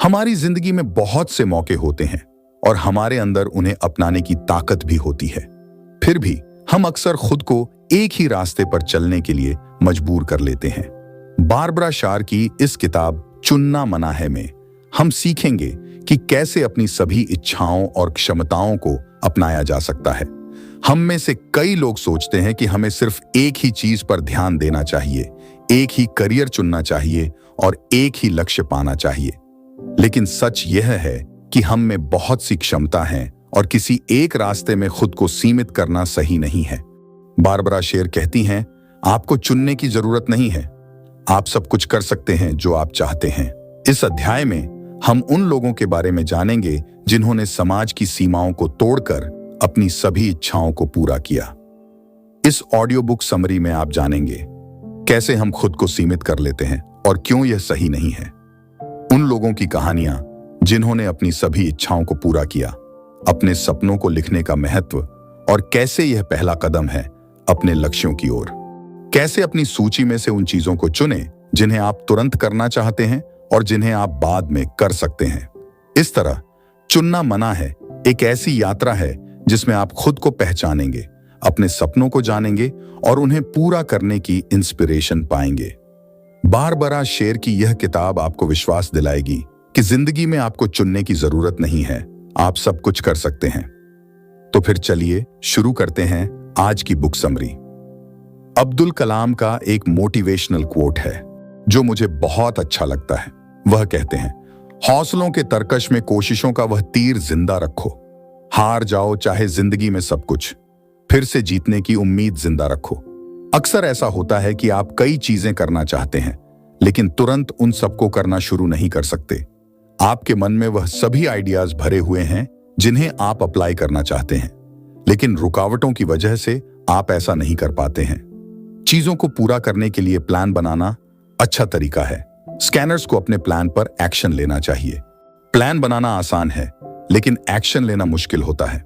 हमारी जिंदगी में बहुत से मौके होते हैं और हमारे अंदर उन्हें अपनाने की ताकत भी होती है। फिर भी हम अक्सर खुद को एक ही रास्ते पर चलने के लिए मजबूर कर लेते हैं। बारबरा शार की इस किताब चुनना मना है में हम सीखेंगे कि कैसे अपनी सभी इच्छाओं और क्षमताओं को अपनाया जा सकता है। हम में से कई लोग सोचते हैं कि हमें सिर्फ एक ही चीज पर ध्यान देना चाहिए, एक ही करियर चुनना चाहिए और एक ही लक्ष्य पाना चाहिए। लेकिन सच यह है कि हम में बहुत सी क्षमता है और किसी एक रास्ते में खुद को सीमित करना सही नहीं है। बारबरा शार कहती हैं, आपको चुनने की जरूरत नहीं है, आप सब कुछ कर सकते हैं जो आप चाहते हैं। इस अध्याय में हम उन लोगों के बारे में जानेंगे जिन्होंने समाज की सीमाओं को तोड़कर अपनी सभी इच्छाओं को पूरा किया। इस ऑडियो बुक समरी में आप जानेंगे कैसे हम खुद को सीमित कर लेते हैं और क्यों यह सही नहीं है। उन लोगों की कहानियां जिन्होंने अपनी सभी इच्छाओं को पूरा किया, अपने सपनों को लिखने का महत्व और कैसे यह पहला कदम है अपने लक्ष्यों की ओर। कैसे अपनी सूची में से उन चीजों को चुनें जिन्हें आप तुरंत करना चाहते हैं और जिन्हें आप बाद में कर सकते हैं। इस तरह चुनना मना है एक ऐसी यात्रा है जिसमें आप खुद को पहचानेंगे, अपने सपनों को जानेंगे और उन्हें पूरा करने की इंस्पिरेशन पाएंगे। बारबरा शार की यह किताब आपको विश्वास दिलाएगी कि जिंदगी में आपको चुनने की जरूरत नहीं है, आप सब कुछ कर सकते हैं। तो फिर चलिए शुरू करते हैं आज की बुक समरी। अब्दुल कलाम का एक मोटिवेशनल कोट है जो मुझे बहुत अच्छा लगता है। वह कहते हैं, हौसलों के तरकश में कोशिशों का वह तीर जिंदा रखो, हार जाओ चाहे जिंदगी में सब कुछ, फिर से जीतने की उम्मीद जिंदा रखो। अक्सर ऐसा होता है कि आप कई चीजें करना चाहते हैं लेकिन तुरंत उन सबको करना शुरू नहीं कर सकते। आपके मन में वह सभी आइडियाज भरे हुए हैं जिन्हें आप अप्लाई करना चाहते हैं, लेकिन रुकावटों की वजह से आप ऐसा नहीं कर पाते हैं। चीजों को पूरा करने के लिए प्लान बनाना अच्छा तरीका है। स्कैनर्स को अपने प्लान पर एक्शन लेना चाहिए। प्लान बनाना आसान है लेकिन एक्शन लेना मुश्किल होता है।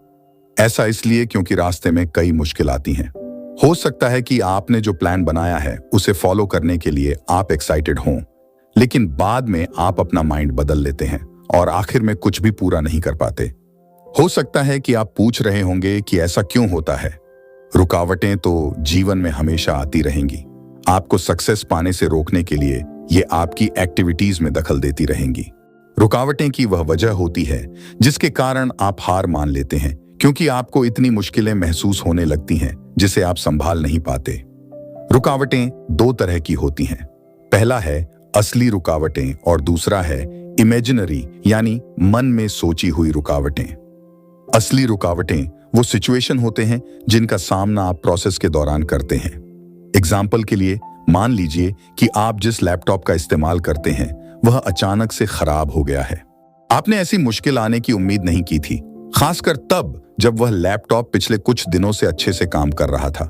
ऐसा इसलिए क्योंकि रास्ते में कई मुश्किल आती हैं। हो सकता है कि आपने जो प्लान बनाया है उसे फॉलो करने के लिए आप एक्साइटेड हों, लेकिन बाद में आप अपना माइंड बदल लेते हैं और आखिर में कुछ भी पूरा नहीं कर पाते। हो सकता है कि आप पूछ रहे होंगे कि ऐसा क्यों होता है। रुकावटें तो जीवन में हमेशा आती रहेंगी। आपको सक्सेस पाने से रोकने के लिए ये आपकी एक्टिविटीज में दखल देती रहेंगी। रुकावटें की वह वजह होती है जिसके कारण आप हार मान लेते हैं, क्योंकि आपको इतनी मुश्किलें महसूस होने लगती हैं जिसे आप संभाल नहीं पाते। रुकावटें दो तरह की होती हैं। पहला है असली रुकावटें और दूसरा है इमेजिनरी यानी मन में सोची हुई रुकावटें। असली रुकावटें वो सिचुएशन होते हैं जिनका सामना आप प्रोसेस के दौरान करते हैं। एग्जाम्पल के लिए मान लीजिए कि आप जिस लैपटॉप का इस्तेमाल करते हैं वह अचानक से खराब हो गया है। आपने ऐसी मुश्किल आने की उम्मीद नहीं की थी, खासकर तब जब वह लैपटॉप पिछले कुछ दिनों से अच्छे से काम कर रहा था।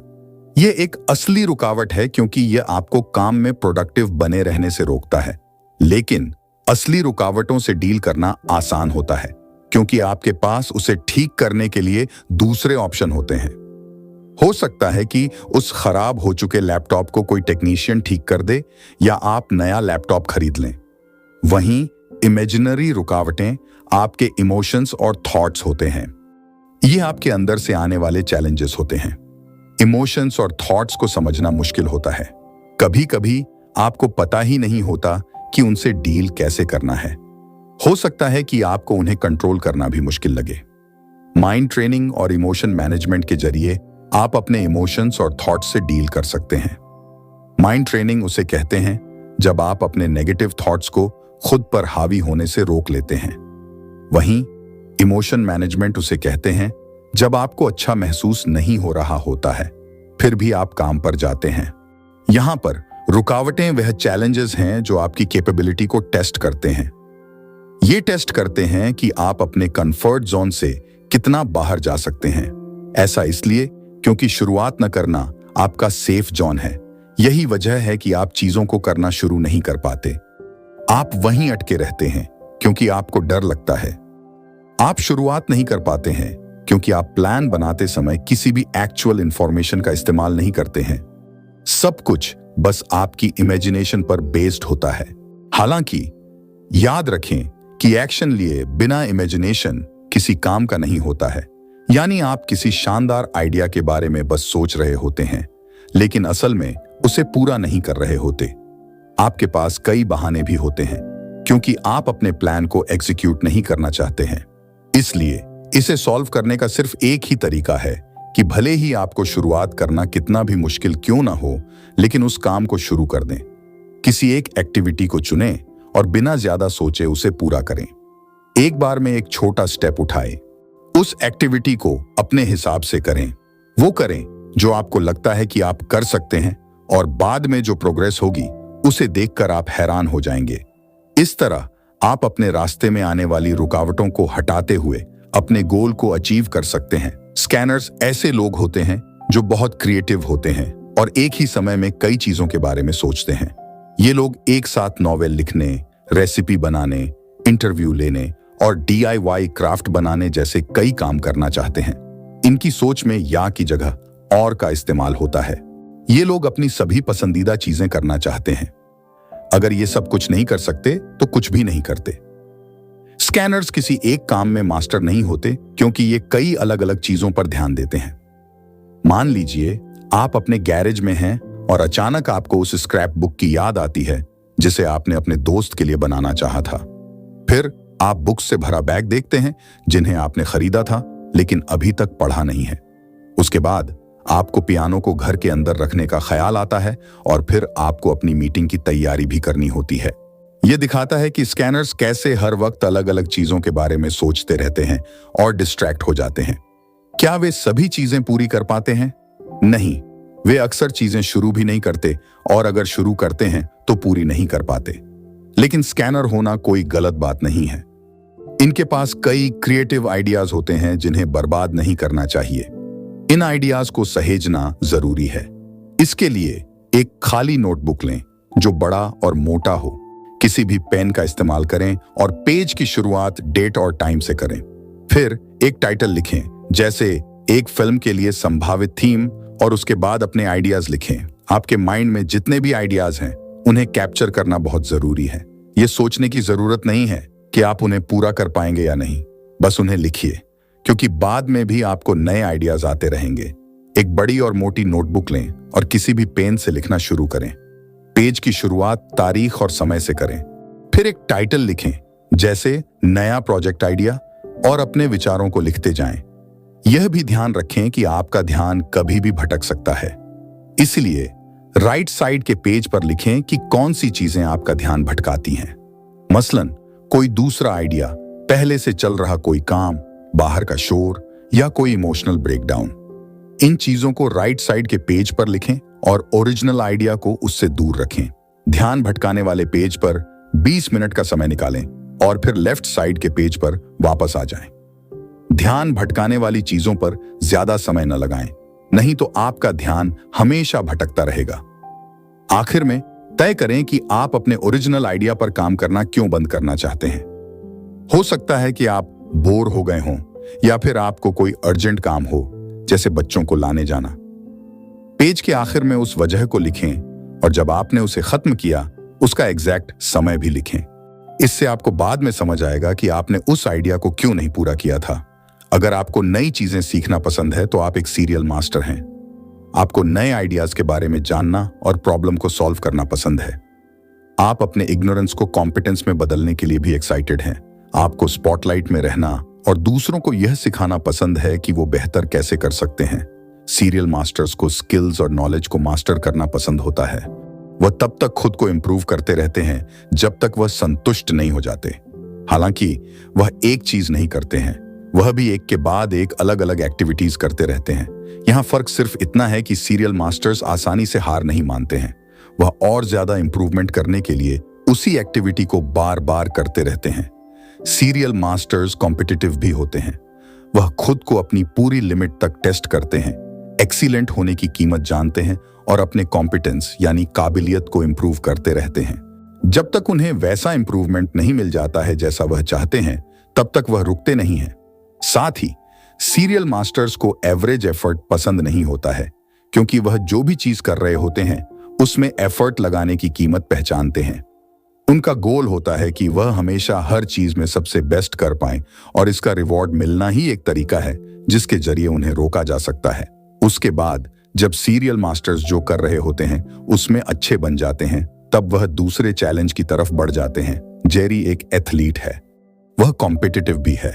यह एक असली रुकावट है क्योंकि यह आपको काम में प्रोडक्टिव बने रहने से रोकता है। लेकिन असली रुकावटों से डील करना आसान होता है क्योंकि आपके पास उसे ठीक करने के लिए दूसरे ऑप्शन होते हैं। हो सकता है कि उस खराब हो चुके लैपटॉप को कोई टेक्नीशियन ठीक कर दे या आप नया लैपटॉप खरीद लें। वहीं इमेजिनरी रुकावटें आपके इमोशंस और थॉट्स होते हैं। ये आपके अंदर से आने वाले चैलेंजेस होते हैं। इमोशंस और थॉट्स को समझना मुश्किल होता है। कभी कभी आपको पता ही नहीं होता कि उनसे डील कैसे करना है। हो सकता है कि आपको उन्हें कंट्रोल करना भी मुश्किल लगे। माइंड ट्रेनिंग और इमोशन मैनेजमेंट के जरिए आप अपने इमोशंस और थॉट्स से डील कर सकते हैं। माइंड ट्रेनिंग उसे कहते हैं जब आप अपने नेगेटिव थॉट्स को खुद पर हावी होने से रोक लेते हैं। वहीं इमोशन मैनेजमेंट उसे कहते हैं जब आपको अच्छा महसूस नहीं हो रहा होता है फिर भी आप काम पर जाते हैं। यहां पर रुकावटें वह चैलेंजेस हैं जो आपकी कैपेबिलिटी को टेस्ट करते हैं। ये टेस्ट करते हैं कि आप अपने कंफर्ट जोन से कितना बाहर जा सकते हैं। ऐसा इसलिए क्योंकि शुरुआत न करना आपका सेफ जोन है। यही वजह है कि आप चीजों को करना शुरू नहीं कर पाते। आप वहीं अटके रहते हैं क्योंकि आपको डर लगता है। आप शुरुआत नहीं कर पाते हैं क्योंकि आप प्लान बनाते समय किसी भी एक्चुअल इंफॉर्मेशन का इस्तेमाल नहीं करते हैं। सब कुछ बस आपकी इमेजिनेशन पर बेस्ड होता है। हालांकि याद रखें कि एक्शन लिए बिना इमेजिनेशन किसी काम का नहीं होता है। यानी आप किसी शानदार आइडिया के बारे में बस सोच रहे होते हैं, लेकिन असल में उसे पूरा नहीं कर रहे होते। आपके पास कई बहाने भी होते हैं, क्योंकि आप अपने प्लान को एग्जीक्यूट नहीं करना चाहते हैं। इसलिए इसे सॉल्व करने का सिर्फ एक ही तरीका है कि भले ही आपको शुरुआत करना कितना भी मुश्किल क्यों ना हो, लेकिन उस काम को शुरू कर दें। किसी एक एक्टिविटी को चुनें और बिना ज्यादा सोचे उसे पूरा करें। एक बार में एक छोटा स्टेप उठाएं। उस एक्टिविटी को अपने हिसाब से करें। वो करें जो आपको लगता है कि आप कर सकते हैं, और बाद में जो प्रोग्रेस होगी उसे देखकर आप हैरान हो जाएंगे। इस तरह आप अपने रास्ते में आने वाली रुकावटों को हटाते हुए अपने गोल को अचीव कर सकते हैं। स्कैनर्स ऐसे लोग होते हैं जो बहुत क्रिएटिव होते हैं और एक ही समय में कई चीजों के बारे में सोचते हैं। ये लोग एक साथ नॉवेल लिखने, रेसिपी बनाने, इंटरव्यू लेने और DIY क्राफ्ट बनाने जैसे कई काम करना चाहते हैं। इनकी सोच में या की जगह और का इस्तेमाल होता है। ये लोग अपनी सभी पसंदीदा चीजें करना चाहते हैं। अगर ये सब कुछ नहीं कर सकते तो कुछ भी नहीं करते। स्कैनर्स किसी एक काम में मास्टर नहीं होते, क्योंकि ये कई अलग अलग चीजों पर ध्यान देते हैं। मान लीजिए आप अपने गैरेज में हैं और अचानक आपको उस स्क्रैप बुक की याद आती है जिसे आपने अपने दोस्त के लिए बनाना चाहा था। फिर आप बुक्स से भरा बैग देखते हैं जिन्हें आपने खरीदा था लेकिन अभी तक पढ़ा नहीं है। उसके बाद आपको पियानो को घर के अंदर रखने का ख्याल आता है और फिर आपको अपनी मीटिंग की तैयारी भी करनी होती है। यह दिखाता है कि स्कैनर्स कैसे हर वक्त अलग अलग चीजों के बारे में सोचते रहते हैं और डिस्ट्रैक्ट हो जाते हैं। क्या वे सभी चीजें पूरी कर पाते हैं? नहीं, वे अक्सर चीजें शुरू भी नहीं करते, और अगर शुरू करते हैं तो पूरी नहीं कर पाते। लेकिन स्कैनर होना कोई गलत बात नहीं है। इनके पास कई क्रिएटिव आइडियाज होते हैं जिन्हें बर्बाद नहीं करना चाहिए। इन आइडियाज को सहेजना जरूरी है। इसके लिए एक खाली नोटबुक लें जो बड़ा और मोटा हो। किसी भी पेन का इस्तेमाल करें और पेज की शुरुआत डेट और टाइम से करें। फिर एक टाइटल लिखें, जैसे एक फिल्म के लिए संभावित थीम, और उसके बाद अपने आइडियाज लिखें। आपके माइंड में जितने भी आइडियाज हैं उन्हें कैप्चर करना बहुत जरूरी है। यह सोचने की जरूरत नहीं है कि आप उन्हें पूरा कर पाएंगे या नहीं, बस उन्हें लिखिए, क्योंकि बाद में भी आपको नए आइडियाज आते रहेंगे। एक बड़ी और मोटी नोटबुक लें और किसी भी पेन से लिखना शुरू करें। पेज की शुरुआत तारीख और समय से करें। फिर एक टाइटल लिखें, जैसे नया प्रोजेक्ट आइडिया, और अपने विचारों को लिखते जाएं। यह भी ध्यान रखें कि आपका ध्यान कभी भी भटक सकता है, इसलिए राइट साइड के पेज पर लिखें कि कौन सी चीजें आपका ध्यान भटकाती हैं। मसलन कोई दूसरा आइडिया, पहले से चल रहा कोई काम, बाहर का शोर या कोई इमोशनल ब्रेकडाउन। इन चीजों को राइट साइड के पेज पर लिखें और ओरिजिनल आइडिया को उससे दूर रखें। ध्यान भटकाने वाले पेज पर 20 मिनट का समय निकालें और फिर लेफ्ट साइड के पेज पर वापस आ जाएं। ध्यान भटकाने वाली चीजों पर ज्यादा समय न लगाएं, नहीं तो आपका ध्यान हमेशा भटकता रहेगा। आखिर में तय करें कि आप अपने ओरिजिनल आइडिया पर काम करना क्यों बंद करना चाहते हैं। हो सकता है कि आप बोर हो गए हों, या फिर आपको कोई अर्जेंट काम हो, जैसे बच्चों को लाने जाना। पेज के आखिर में उस वजह को लिखें, और जब आपने उसे खत्म किया उसका एग्जैक्ट समय भी लिखें। इससे आपको बाद में समझ आएगा कि आपने उस आइडिया को क्यों नहीं पूरा किया था। अगर आपको नई चीजें सीखना पसंद है तो आप एक सीरियल मास्टर हैं। आपको नए आइडियाज के बारे में जानना और प्रॉब्लम को सॉल्व करना पसंद है। आप अपने इग्नोरेंस को कॉम्पिटेंस में बदलने के लिए भी एक्साइटेड हैं। आपको स्पॉटलाइट में रहना और दूसरों को यह सिखाना पसंद है कि वो बेहतर कैसे कर सकते हैं। सीरियल मास्टर्स को स्किल्स और नॉलेज को मास्टर करना पसंद होता है। वह तब तक खुद को इंप्रूव करते रहते हैं जब तक वह संतुष्ट नहीं हो जाते। हालांकि वह एक चीज नहीं करते हैं, वह भी एक के बाद एक अलग अलग एक्टिविटीज करते रहते हैं। यहाँ फर्क सिर्फ इतना है कि सीरियल मास्टर्स आसानी से हार नहीं मानते हैं। वह और ज्यादा इंप्रूवमेंट करने के लिए उसी एक्टिविटी को बार बार करते रहते हैं। सीरियल मास्टर्स कॉम्पिटिटिव भी होते हैं। वह खुद को अपनी पूरी लिमिट तक टेस्ट करते हैं, एक्सीलेंट होने की कीमत जानते हैं और अपने कॉम्पिटेंस यानी काबिलियत को इंप्रूव करते रहते हैं। जब तक उन्हें वैसा इंप्रूवमेंट नहीं मिल जाता है जैसा वह चाहते हैं, तब तक वह रुकते नहीं हैं। साथ ही सीरियल मास्टर्स को एवरेज एफर्ट पसंद नहीं होता है, क्योंकि वह जो भी चीज कर रहे होते हैं उसमें एफर्ट लगाने की कीमत पहचानते हैं। उनका गोल होता है कि वह हमेशा हर चीज में सबसे बेस्ट कर पाएं और इसका रिवॉर्ड मिलना ही एक तरीका है जिसके जरिए उन्हें रोका जा सकता है। उसके बाद जब सीरियल मास्टर्स जो कर रहे होते हैं उसमें अच्छे बन जाते हैं, तब वह दूसरे चैलेंज की तरफ बढ़ जाते हैं। जेरी एक एथलीट है, वह कॉम्पिटिटिव भी है।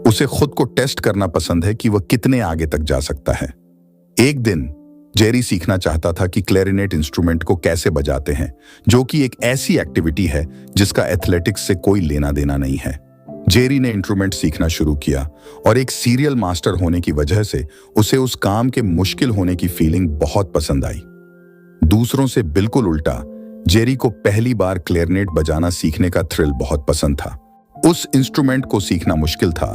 उसे खुद को टेस्ट करना पसंद है कि वह कितने आगे तक जा सकता है। एक दिन जेरी सीखना चाहता था कि क्लैरिनेट इंस्ट्रूमेंट को कैसे बजाते हैं, जो कि एक ऐसी एक्टिविटी है जिसका एथलेटिक्स से कोई लेना देना नहीं है। जेरी ने इंस्ट्रूमेंट सीखना शुरू किया और एक सीरियल मास्टर होने की वजह से उसे उस काम के मुश्किल होने की फीलिंग बहुत पसंद आई। दूसरों से बिल्कुल उल्टा, जेरी को पहली बार क्लैरिनेट बजाना सीखने का थ्रिल बहुत पसंद था। उस इंस्ट्रूमेंट को सीखना मुश्किल था,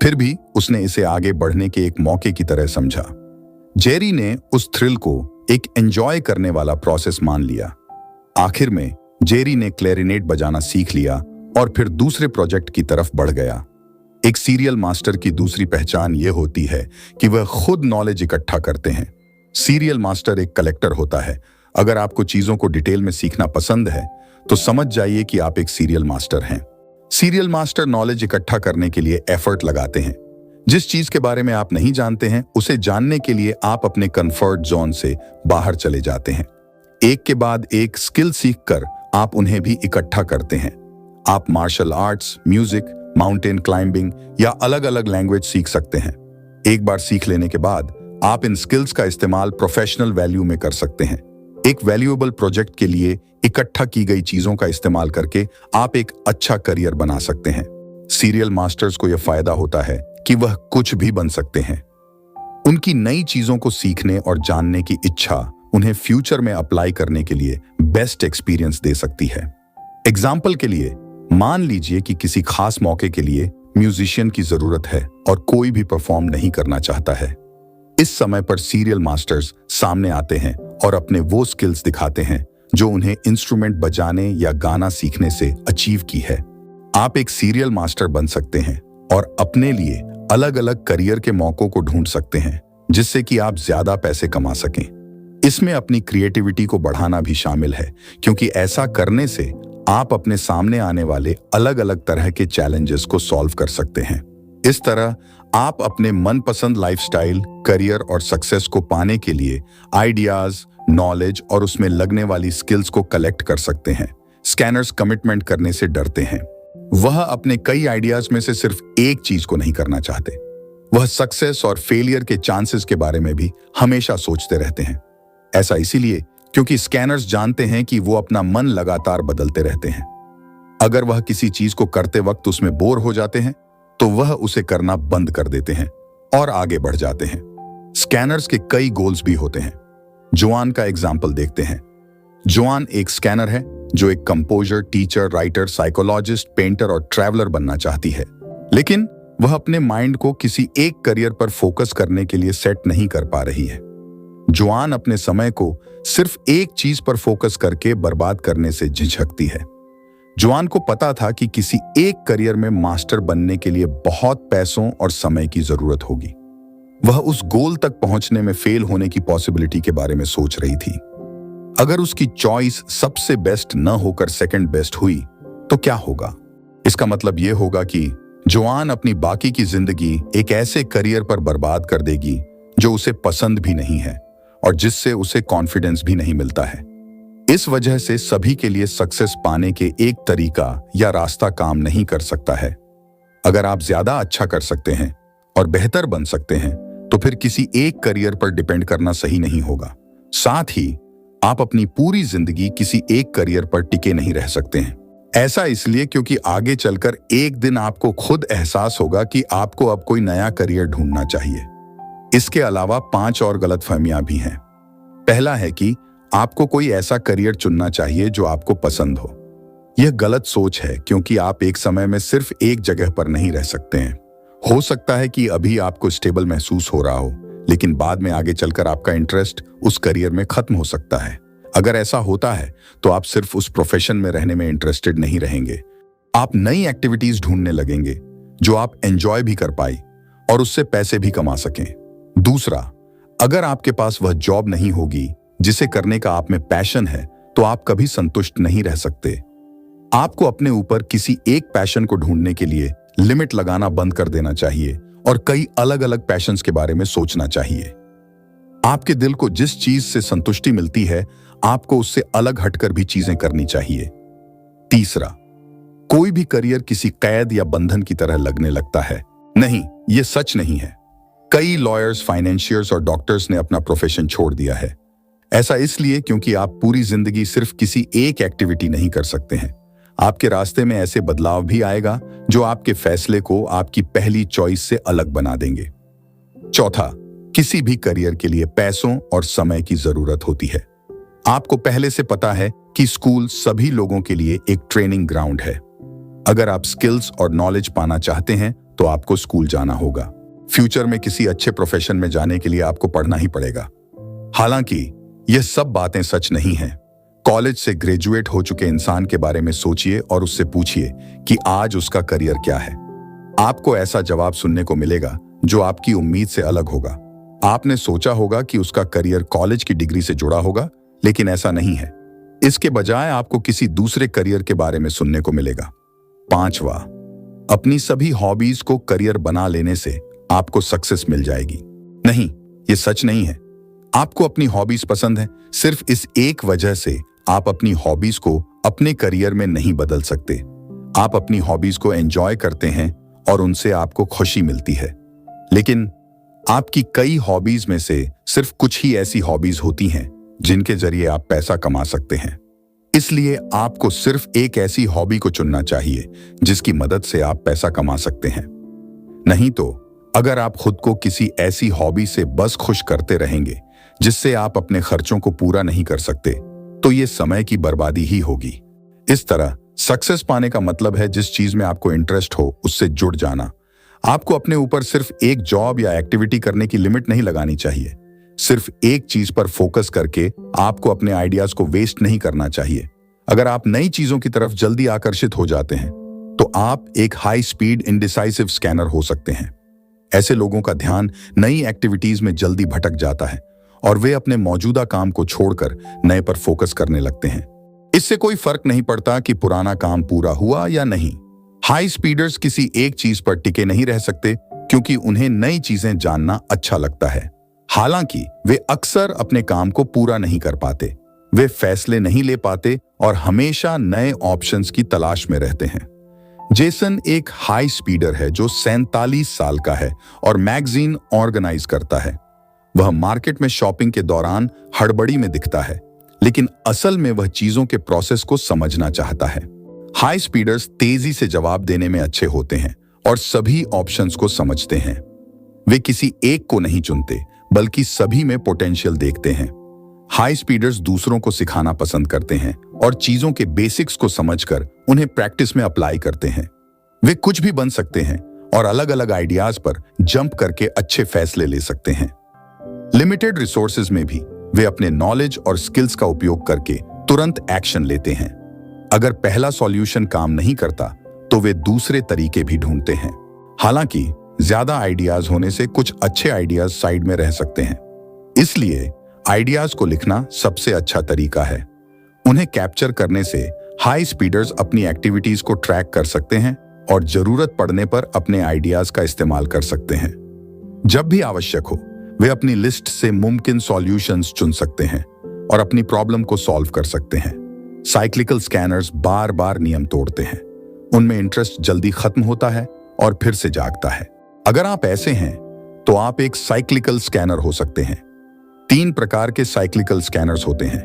फिर भी उसने इसे आगे बढ़ने के एक मौके की तरह समझा। जेरी ने उस थ्रिल को एक एंजॉय करने वाला प्रोसेस मान लिया। आखिर में जेरी ने क्लैरिनेट बजाना सीख लिया और फिर दूसरे प्रोजेक्ट की तरफ बढ़ गया। एक सीरियल मास्टर की दूसरी पहचान यह होती है कि वह खुद नॉलेज इकट्ठा करते हैं। सीरियल मास्टर एक कलेक्टर होता है। अगर आपको चीजों को डिटेल में सीखना पसंद है तो समझ जाइए कि आप एक सीरियल मास्टर हैं। सीरियल मास्टर नॉलेज इकट्ठा करने के लिए एफर्ट लगाते हैं। जिस चीज के बारे में आप नहीं जानते हैं उसे जानने के लिए आप अपने कंफर्ट जोन से बाहर चले जाते हैं। एक के बाद एक स्किल सीखकर आप उन्हें भी इकट्ठा करते हैं। आप martial arts, music, mountain climbing या अलग अलग लैंग्वेज सीख सकते हैं। एक बार सीख लेने के बाद आप इन स्किल्स का इस्तेमाल प्रोफेशनल वैल्यू में कर सकते हैं। एक वैल्यूएबल प्रोजेक्ट के लिए इकट्ठा की गई चीजों का इस्तेमाल करके आप एक अच्छा करियर बना सकते हैं। सीरियल मास्टर्स को यह फायदा होता है कि वह कुछ भी बन सकते हैं। उनकी नई चीजों को सीखने और जानने की इच्छा उन्हें फ्यूचर में अप्लाई करने के लिए बेस्ट एक्सपीरियंस दे सकती है। एग्जाम्पल के लिए मान लीजिए कि किसी खास मौके के लिए म्यूजिशियन की जरूरत है और कोई भी परफॉर्म नहीं करना चाहता है। इस समय पर सीरियल मास्टर्स सामने आते हैं और अपने वो स्किल्स दिखाते हैं जो उन्हें इंस्ट्रूमेंट बजाने या गाना सीखने से अचीव की है। आप एक सीरियल मास्टर बन सकते हैं और अपने लिए अलग अलग करियर के मौकों को ढूंढ सकते हैं जिससे कि आप ज्यादा पैसे कमा सकें। इसमें अपनी क्रिएटिविटी को बढ़ाना भी शामिल है, क्योंकि ऐसा करने से आप अपने सामने आने वाले अलग अलग तरह के चैलेंजेस को सॉल्व कर सकते हैं। इस तरह आप अपने मनपसंद लाइफस्टाइल, करियर और सक्सेस को पाने के लिए आइडियाज, नॉलेज और उसमें लगने वाली स्किल्स को कलेक्ट कर सकते हैं। स्कैनर्स कमिटमेंट करने से डरते हैं। वह अपने कई आइडियाज में से सिर्फ एक चीज को नहीं करना चाहते। वह सक्सेस और फेलियर के चांसेस के बारे में भी हमेशा सोचते रहते हैं। ऐसा इसीलिए क्योंकि स्कैनर्स जानते हैं कि वो अपना मन लगातार बदलते रहते हैं। अगर वह किसी चीज को करते वक्त उसमें बोर हो जाते हैं तो वह उसे करना बंद कर देते हैं और आगे बढ़ जाते हैं। स्कैनर्स के कई गोल्स भी होते हैं। जोआन का एग्जाम्पल देखते हैं। जोआन एक स्कैनर है जो एक composer, teacher, writer, psychologist, painter और ट्रैवलर बनना चाहती है, लेकिन वह अपने माइंड को किसी एक करियर पर फोकस करने के लिए सेट नहीं कर पा रही है। जोआन अपने समय को सिर्फ एक चीज पर फोकस करके बर्बाद करने से झिझकती है। जोआन को पता था कि किसी एक करियर में मास्टर बनने के लिए बहुत पैसों और समय की जरूरत होगी। वह उस गोल तक पहुंचने में फेल होने की पॉसिबिलिटी के बारे में सोच रही थी। अगर उसकी चॉइस सबसे बेस्ट न होकर सेकंड बेस्ट हुई तो क्या होगा? इसका मतलब यह होगा कि जोआन अपनी बाकी की जिंदगी एक ऐसे करियर पर बर्बाद कर देगी जो उसे पसंद भी नहीं है और जिससे उसे कॉन्फिडेंस भी नहीं मिलता है। इस वजह से सभी के लिए सक्सेस पाने के एक तरीका या रास्ता काम नहीं कर सकता है। अगर आप ज्यादा अच्छा कर सकते हैं और बेहतर बन सकते हैं तो फिर किसी एक करियर पर डिपेंड करना सही नहीं होगा। साथ ही आप अपनी पूरी जिंदगी किसी एक करियर पर टिके नहीं रह सकते हैं। ऐसा इसलिए क्योंकि आगे चलकर एक दिन आपको खुद एहसास होगा कि आपको अब कोई नया करियर ढूंढना चाहिए। इसके अलावा 5 और गलतफहमियां भी हैं। पहला है कि आपको कोई ऐसा करियर चुनना चाहिए जो आपको पसंद हो। यह गलत सोच है, क्योंकि आप एक समय में सिर्फ एक जगह पर नहीं रह सकते हैं। हो सकता है कि अभी आपको स्टेबल महसूस हो रहा हो, लेकिन बाद में आगे चलकर आपका इंटरेस्ट उस करियर में खत्म हो सकता है। अगर ऐसा होता है तो आप सिर्फ उस प्रोफेशन में रहने में इंटरेस्टेड नहीं रहेंगे। आप नई एक्टिविटीज ढूंढने लगेंगे जो आप एंजॉय भी कर पाए और उससे पैसे भी कमा सकें। दूसरा, अगर आपके पास वह जॉब नहीं होगी जिसे करने का आप में पैशन है तो आप कभी संतुष्ट नहीं रह सकते। आपको अपने ऊपर किसी एक पैशन को ढूंढने के लिए लिमिट लगाना बंद कर देना चाहिए और कई अलग अलग पैशंस के बारे में सोचना चाहिए। आपके दिल को जिस चीज से संतुष्टि मिलती है, आपको उससे अलग हटकर भी चीजें करनी चाहिए। तीसरा, कोई भी करियर किसी कैद या बंधन की तरह लगने लगता है। नहीं, यह सच नहीं है। कई लॉयर्स, फाइनेंशियर्स और डॉक्टर्स ने अपना प्रोफेशन छोड़ दिया है। ऐसा इसलिए क्योंकि आप पूरी जिंदगी सिर्फ किसी एक एक्टिविटी नहीं कर सकते हैं। आपके रास्ते में ऐसे बदलाव भी आएगा जो आपके फैसले को आपकी पहली चॉइस से अलग बना देंगे। चौथा, किसी भी करियर के लिए पैसों और समय की जरूरत होती है। आपको पहले से पता है कि स्कूल सभी लोगों के लिए एक ट्रेनिंग ग्राउंड है। अगर आप स्किल्स और नॉलेज पाना चाहते हैं तो आपको स्कूल जाना होगा। फ्यूचर में किसी अच्छे प्रोफेशन में जाने के लिए आपको पढ़ना ही पड़ेगा। हालांकि यह सब बातें सच नहीं हैं। कॉलेज से ग्रेजुएट हो चुके इंसान के बारे में सोचिए और उससे पूछिए कि आज उसका करियर क्या है। आपको ऐसा जवाब सुनने को मिलेगा जो आपकी उम्मीद से अलग होगा। आपने सोचा होगा कि उसका करियर कॉलेज की डिग्री से जुड़ा होगा, लेकिन ऐसा नहीं है। इसके बजाय आपको किसी दूसरे करियर के बारे में सुनने को मिलेगा। पांचवा, अपनी सभी हॉबीज को करियर बना लेने से आपको सक्सेस मिल जाएगी। नहीं, ये सच नहीं है। आपको अपनी हॉबीज पसंद है, सिर्फ इस एक वजह से आप अपनी हॉबीज को अपने करियर में नहीं बदल सकते। आप अपनी हॉबीज को एंजॉय करते हैं और उनसे आपको खुशी मिलती है, लेकिन आपकी कई हॉबीज में से सिर्फ कुछ ही ऐसी हॉबीज होती हैं जिनके जरिए आप पैसा कमा सकते हैं। इसलिए आपको सिर्फ एक ऐसी हॉबी को चुनना चाहिए जिसकी मदद से आप पैसा कमा सकते हैं। नहीं तो अगर आप खुद को किसी ऐसी हॉबी से बस खुश करते रहेंगे जिससे आप अपने खर्चों को पूरा नहीं कर सकते, तो ये समय की बर्बादी ही होगी। इस तरह सक्सेस पाने का मतलब है जिस चीज में आपको इंटरेस्ट हो उससे जुड़ जाना। आपको अपने ऊपर सिर्फ एक जॉब या एक्टिविटी करने की लिमिट नहीं लगानी चाहिए। सिर्फ एक चीज पर फोकस करके आपको अपने आइडियाज को वेस्ट नहीं करना चाहिए। अगर आप नई चीजों की तरफ जल्दी आकर्षित हो जाते हैं तो आप एक हाई स्पीड इंडिसाइसिव स्कैनर हो सकते हैं। ऐसे लोगों का ध्यान नई एक्टिविटीज में जल्दी भटक जाता है और वे अपने मौजूदा काम को छोड़कर नए पर फोकस करने लगते हैं। इससे कोई फर्क नहीं पड़ता कि पुराना काम पूरा हुआ या नहीं। हाई स्पीडर्स किसी एक चीज पर टिके नहीं रह सकते क्योंकि उन्हें नई चीजें जानना अच्छा लगता है। हालांकि वे अक्सर अपने काम को पूरा नहीं कर पाते, वे फैसले नहीं ले पाते और हमेशा नए ऑप्शंस की तलाश में रहते हैं। जेसन एक हाई स्पीडर है जो 47 साल का है और मैगजीन ऑर्गेनाइज करता है। वह मार्केट में शॉपिंग के दौरान हड़बड़ी में दिखता है, लेकिन असल में वह चीजों के प्रोसेस को समझना चाहता है। हाई स्पीडर्स तेजी से जवाब देने में अच्छे होते हैं और सभी ऑप्शंस को समझते हैं। वे किसी एक को नहीं चुनते, बल्कि सभी में पोटेंशियल देखते हैं। हाई स्पीडर्स दूसरों को सिखाना पसंद करते हैं और चीजों के बेसिक्स को समझकर उन्हें प्रैक्टिस में अप्लाई करते हैं। वे कुछ भी बन सकते हैं और अलग अलग आइडियाज पर जंप करके अच्छे फैसले ले सकते हैं। लिमिटेड रिसोर्सेज में भी वे अपने नॉलेज और स्किल्स का उपयोग करके तुरंत एक्शन लेते हैं। अगर पहला सॉल्यूशन काम नहीं करता तो वे दूसरे तरीके भी ढूंढते हैं। हालांकि ज्यादा आइडियाज होने से कुछ अच्छे आइडियाज साइड में रह सकते हैं। इसलिए आइडियाज को लिखना सबसे अच्छा तरीका है। उन्हें कैप्चर करने से हाई स्पीडर्स अपनी एक्टिविटीज को ट्रैक कर सकते हैं और जरूरत पड़ने पर अपने आइडियाज का इस्तेमाल कर सकते हैं। जब भी आवश्यक हो वे अपनी लिस्ट से मुमकिन सॉल्यूशंस चुन सकते हैं और अपनी प्रॉब्लम को सॉल्व कर सकते हैं। साइक्लिकल स्कैनर्स बार बार नियम तोड़ते हैं। उनमें इंटरेस्ट जल्दी खत्म होता है और फिर से जागता है। अगर आप ऐसे हैं तो आप एक साइक्लिकल स्कैनर हो सकते हैं। 3 प्रकार के साइक्लिकल स्कैनर्स होते हैं।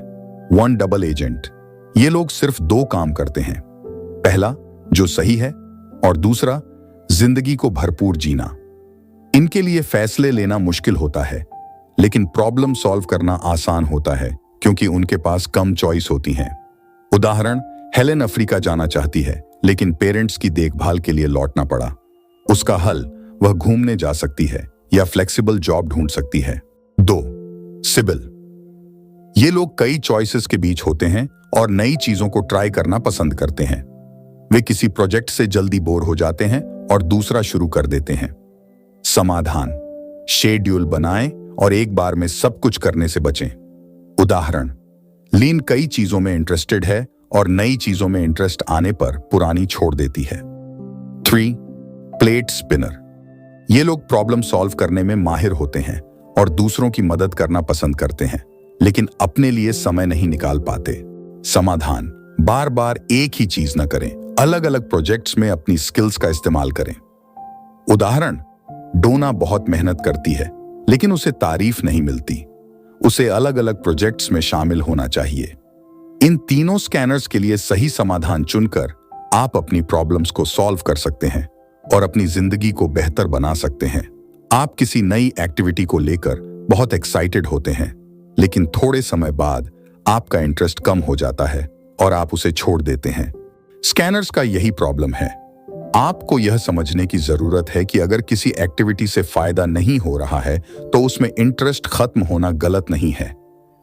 1 डबल एजेंट, ये लोग सिर्फ 2 काम करते हैं। पहला जो सही है और दूसरा जिंदगी को भरपूर जीना। इनके लिए फैसले लेना मुश्किल होता है, लेकिन प्रॉब्लम सॉल्व करना आसान होता है क्योंकि उनके पास कम चॉइस होती हैं। उदाहरण, हेलेन अफ्रीका जाना चाहती है लेकिन पेरेंट्स की देखभाल के लिए लौटना पड़ा। उसका हल, वह घूमने जा सकती है या फ्लेक्सिबल जॉब ढूंढ सकती है। 2 सिबिल, ये लोग कई चॉइसेस के बीच होते हैं और नई चीजों को ट्राई करना पसंद करते हैं। वे किसी प्रोजेक्ट से जल्दी बोर हो जाते हैं और दूसरा शुरू कर देते हैं। समाधान, शेड्यूल बनाएं और एक बार में सब कुछ करने से बचें। उदाहरण, लीन कई चीजों में इंटरेस्टेड है और नई चीजों में इंटरेस्ट आने पर पुरानी छोड़ देती है। 3. Plate spinner. ये लोग प्रॉब्लम सॉल्व करने में माहिर होते हैं और दूसरों की मदद करना पसंद करते हैं, लेकिन अपने लिए समय नहीं निकाल पाते। समाधान: बार बार एक ही चीज न करें, अलग अलग प्रोजेक्ट्स में अपनी स्किल्स का इस्तेमाल करें। उदाहरण: डोना बहुत मेहनत करती है, लेकिन उसे तारीफ नहीं मिलती। उसे अलग अलग प्रोजेक्ट्स में शामिल होना चाहिए। इन तीनों स्कैनर्स के लिए सही समाधान चुनकर आप अपनी प्रॉब्लम्स को सॉल्व कर सकते हैं और अपनी जिंदगी को बेहतर बना सकते हैं। आप किसी नई एक्टिविटी को लेकर बहुत एक्साइटेड होते हैं, लेकिन थोड़े समय बाद आपका इंटरेस्ट कम हो जाता है और आप उसे छोड़ देते हैं। स्कैनर्स का यही प्रॉब्लम है। आपको यह समझने की जरूरत है कि अगर किसी एक्टिविटी से फायदा नहीं हो रहा है तो उसमें इंटरेस्ट खत्म होना गलत नहीं है।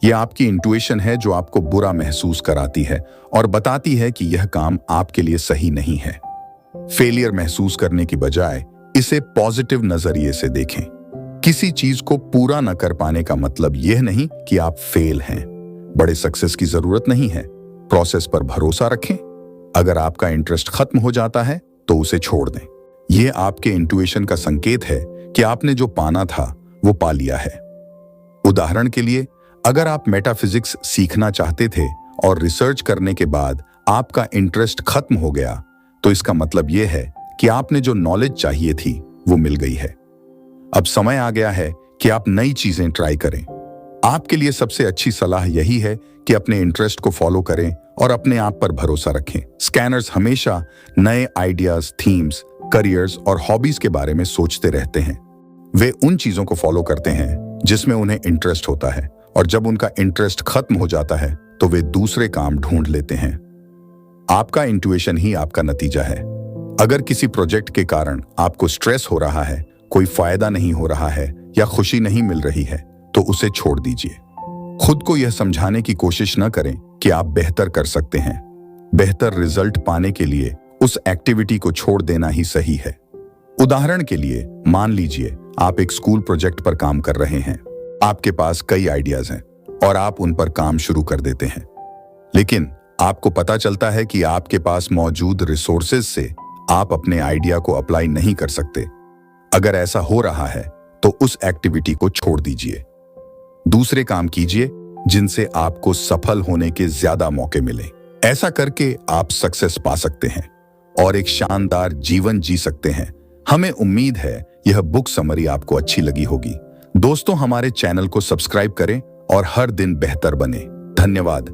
यह आपकी इंट्यूशन है जो आपको बुरा महसूस कराती है और बताती है कि यह काम आपके लिए सही नहीं है। फेलियर महसूस करने की बजाय इसे पॉजिटिव नजरिए से देखें। किसी चीज को पूरा न कर पाने का मतलब यह नहीं कि आप फेल हैं। बड़े सक्सेस की जरूरत नहीं है। प्रोसेस पर भरोसा रखें। अगर आपका इंटरेस्ट खत्म हो जाता है तो उसे छोड़ दें। यह आपके इंट्यूशन का संकेत है कि आपने जो पाना था वो पा लिया है। उदाहरण के लिए, अगर आप मेटाफिजिक्स सीखना चाहते थे और रिसर्च करने के बाद आपका इंटरेस्ट खत्म हो गया, तो इसका मतलब यह है कि आपने जो नॉलेज चाहिए थी वो मिल गई है। अब समय आ गया है कि आप नई चीजें ट्राई करें। आपके लिए सबसे अच्छी सलाह यही है कि अपने इंटरेस्ट को फॉलो करें और अपने आप पर भरोसा रखें। स्कैनर्स हमेशा नए आइडियाज, थीम्स, करियर्स और हॉबीज के बारे में सोचते रहते हैं। वे उन चीजों को फॉलो करते हैं जिसमें उन्हें इंटरेस्ट होता है, और जब उनका इंटरेस्ट खत्म हो जाता है तो वे दूसरे काम ढूंढ लेते हैं। आपका इंट्यूशन ही आपका नतीजा है। अगर किसी प्रोजेक्ट के कारण आपको स्ट्रेस हो रहा है, कोई फायदा नहीं हो रहा है या खुशी नहीं मिल रही है, तो उसे छोड़ दीजिए। खुद को यह समझाने की कोशिश न करें कि आप बेहतर कर सकते हैं। बेहतर रिजल्ट पाने के लिए उस एक्टिविटी को छोड़ देना ही सही है। उदाहरण के लिए, मान लीजिए आप एक स्कूल प्रोजेक्ट पर काम कर रहे हैं। आपके पास कई आइडियाज हैं और आप उन पर काम शुरू कर देते हैं, लेकिन आपको पता चलता है कि आपके पास मौजूद रिसोर्सेज से आप अपने आइडिया को अप्लाई नहीं कर सकते। अगर ऐसा हो रहा है तो उस एक्टिविटी को छोड़ दीजिए। दूसरे काम कीजिए जिनसे आपको सफल होने के ज्यादा मौके मिले। ऐसा करके आप सक्सेस पा सकते हैं और एक शानदार जीवन जी सकते हैं। हमें उम्मीद है यह बुक समरी आपको अच्छी लगी होगी। दोस्तों, हमारे चैनल को सब्सक्राइब करें और हर दिन बेहतर बने। धन्यवाद।